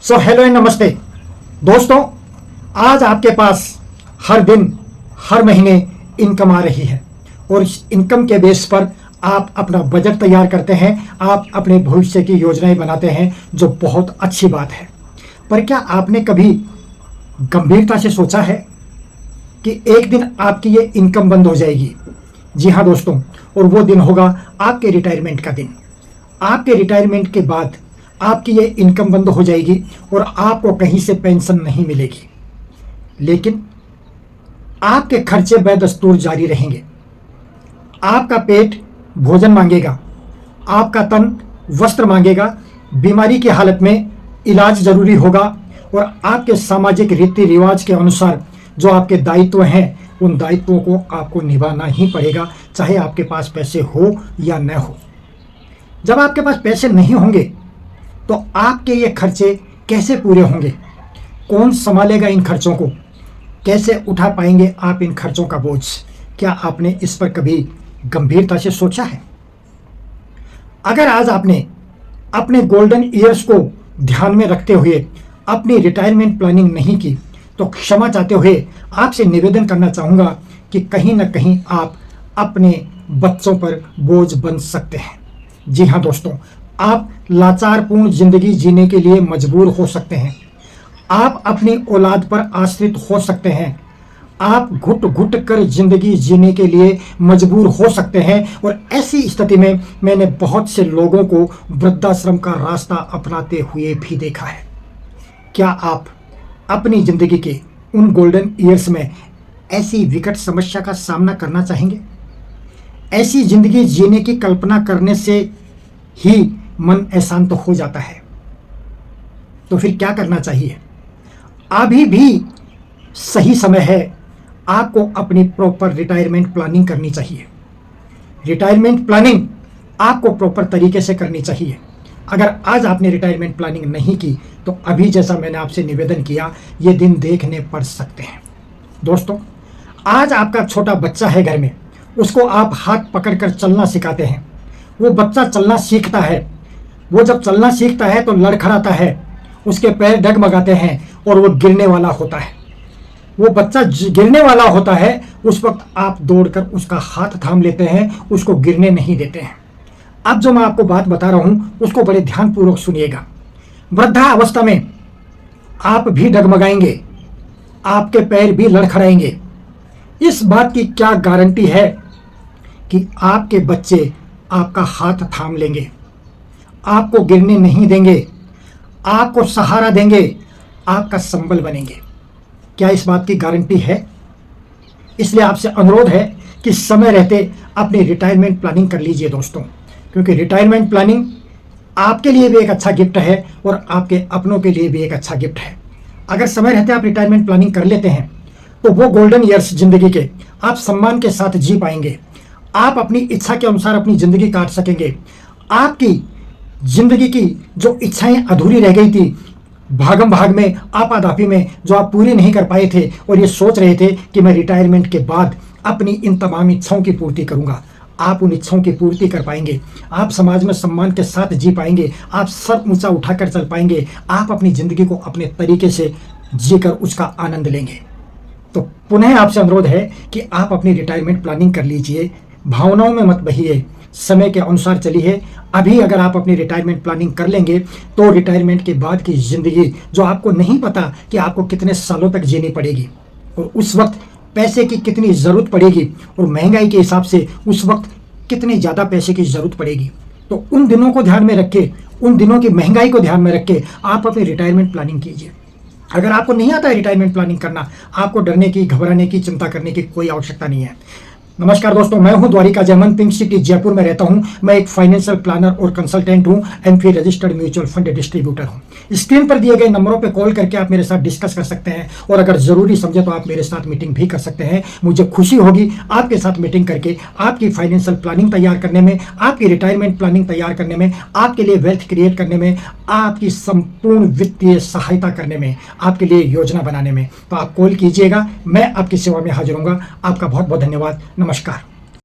So hello and नमस्ते दोस्तों, आज आपके पास हर दिन हर महीने इनकम आ रही है और इस इनकम के बेस पर आप अपना बजट तैयार करते हैं, आप अपने भविष्य की योजनाएं बनाते हैं, जो बहुत अच्छी बात है। पर क्या आपने कभी गंभीरता से सोचा है कि एक दिन आपकी ये इनकम बंद हो जाएगी? जी हाँ दोस्तों, और वो दिन होगा आपके रिटायरमेंट का दिन। आपके रिटायरमेंट के बाद आपकी ये इनकम बंद हो जाएगी और आपको कहीं से पेंशन नहीं मिलेगी, लेकिन आपके खर्चे बेदस्तूर जारी रहेंगे। आपका पेट भोजन मांगेगा, आपका तन वस्त्र मांगेगा, बीमारी की हालत में इलाज जरूरी होगा और आपके सामाजिक रीति रिवाज के अनुसार जो आपके दायित्व हैं, उन दायित्वों को आपको निभाना ही पड़ेगा, चाहे आपके पास पैसे हो या न हो। जब आपके पास पैसे नहीं होंगे तो आपके ये खर्चे कैसे पूरे होंगे? कौन संभालेगा इन खर्चों को? कैसे उठा पाएंगे आप इन खर्चों का बोझ? क्या आपने इस पर कभी गंभीरता से सोचा है? अगर आज आपने अपने गोल्डन ईयर्स को ध्यान में रखते हुए अपनी रिटायरमेंट प्लानिंग नहीं की, तो क्षमा चाहते हुए आपसे निवेदन करना चाहूँगा कि कहीं ना कहीं आप अपने बच्चों पर बोझ बन सकते हैं। जी हाँ दोस्तों, आप लाचारपूर्ण जिंदगी जीने के लिए मजबूर हो सकते हैं। आप अपनी औलाद पर आश्रित हो सकते हैं। आप घुट घुट कर जिंदगी जीने के लिए मजबूर हो सकते हैं और ऐसी स्थिति में मैंने बहुत से लोगों को वृद्धाश्रम का रास्ता अपनाते हुए भी देखा है। क्या आप अपनी जिंदगी के उन गोल्डन ईयर्स में ऐसी विकट समस्या का सामना करना चाहेंगे? ऐसी जिंदगी जीने की कल्पना करने से ही मन अशांत हो जाता है। तो फिर क्या करना चाहिए? अभी भी सही समय है, आपको अपनी प्रॉपर रिटायरमेंट प्लानिंग करनी चाहिए। रिटायरमेंट प्लानिंग आपको प्रॉपर तरीके से करनी चाहिए। अगर आज आपने रिटायरमेंट प्लानिंग नहीं की तो अभी जैसा मैंने आपसे निवेदन किया, ये दिन देखने पड़ सकते हैं। दोस्तों, आज आपका छोटा बच्चा है घर में, उसको आप हाथ पकड़कर चलना सिखाते हैं। वो बच्चा चलना सीखता है, वो जब चलना सीखता है तो लड़खड़ाता है, उसके पैर डगमगाते हैं और वो गिरने वाला होता है। वो बच्चा गिरने वाला होता है, उस वक्त आप दौड़कर उसका हाथ थाम लेते हैं, उसको गिरने नहीं देते हैं। अब जो मैं आपको बात बता रहा हूं उसको बड़े ध्यानपूर्वक सुनिएगा। वृद्धावस्था में आप भी डगमगाएंगे, आपके पैर भी लड़खड़ाएंगे। इस बात की क्या गारंटी है कि आपके बच्चे आपका हाथ थाम लेंगे, आपको गिरने नहीं देंगे, आपको सहारा देंगे, आपका संबल बनेंगे? क्या इस बात की गारंटी है? इसलिए आपसे अनुरोध है कि समय रहते अपनी रिटायरमेंट प्लानिंग कर लीजिए दोस्तों, क्योंकि रिटायरमेंट प्लानिंग आपके लिए भी एक अच्छा गिफ्ट है और आपके अपनों के लिए भी एक अच्छा गिफ्ट है। अगर समय रहते आप रिटायरमेंट प्लानिंग कर लेते हैं तो वो गोल्डन ईयर्स जिंदगी के आप सम्मान के साथ जी पाएंगे। आप अपनी इच्छा के अनुसार अपनी जिंदगी काट सकेंगे। आपकी जिंदगी की जो इच्छाएं अधूरी रह गई थी, भागम भाग में, आपाधापी में, जो आप पूरी नहीं कर पाए थे और ये सोच रहे थे कि मैं रिटायरमेंट के बाद अपनी इन तमाम इच्छाओं की पूर्ति करूंगा, आप उन इच्छाओं की पूर्ति कर पाएंगे। आप समाज में सम्मान के साथ जी पाएंगे, आप सर ऊंचा उठाकर चल पाएंगे, आप अपनी जिंदगी को अपने तरीके से जीकर उसका आनंद लेंगे। तो पुनः आपसे अनुरोध है कि आप अपनी रिटायरमेंट प्लानिंग कर लीजिए। भावनाओं में मत बहिए, समय के अनुसार चलिए। अभी अगर आप अपनी रिटायरमेंट प्लानिंग कर लेंगे तो रिटायरमेंट के बाद की जिंदगी, जो आपको नहीं पता कि आपको कितने सालों तक जीनी पड़ेगी और उस वक्त पैसे की कितनी ज़रूरत पड़ेगी और महंगाई के हिसाब से उस वक्त कितने ज़्यादा पैसे की ज़रूरत पड़ेगी, तो उन दिनों को ध्यान में रख के, उन दिनों की महंगाई को ध्यान में रख के आप अपनी रिटायरमेंट प्लानिंग कीजिए। अगर आपको नहीं आता है रिटायरमेंट प्लानिंग करना, आपको डरने की, घबराने की, चिंता करने की कोई आवश्यकता नहीं है। नमस्कार दोस्तों, मैं हूं द्वारिका जयमन, पिंक सिटी जयपुर में रहता हूं। मैं एक फाइनेंशियल प्लानर और कंसल्टेंट हूं, AMFI registered mutual fund distributor हूं। स्क्रीन पर दिए गए नंबरों पर कॉल करके आप मेरे साथ डिस्कस कर सकते हैं और अगर जरूरी समझे तो आप मेरे साथ मीटिंग भी कर सकते हैं। मुझे खुशी होगी आपके साथ मीटिंग करके आपकी फाइनेंशियल प्लानिंग तैयार करने में, आपकी रिटायरमेंट प्लानिंग तैयार करने में, आपके लिए वेल्थ क्रिएट करने में, आपकी संपूर्ण वित्तीय सहायता करने में, आपके लिए योजना बनाने में। तो आप कॉल कीजिएगा, मैं आपकी सेवा में हाजिर होऊंगा। आपका बहुत बहुत धन्यवाद। नमस्कार।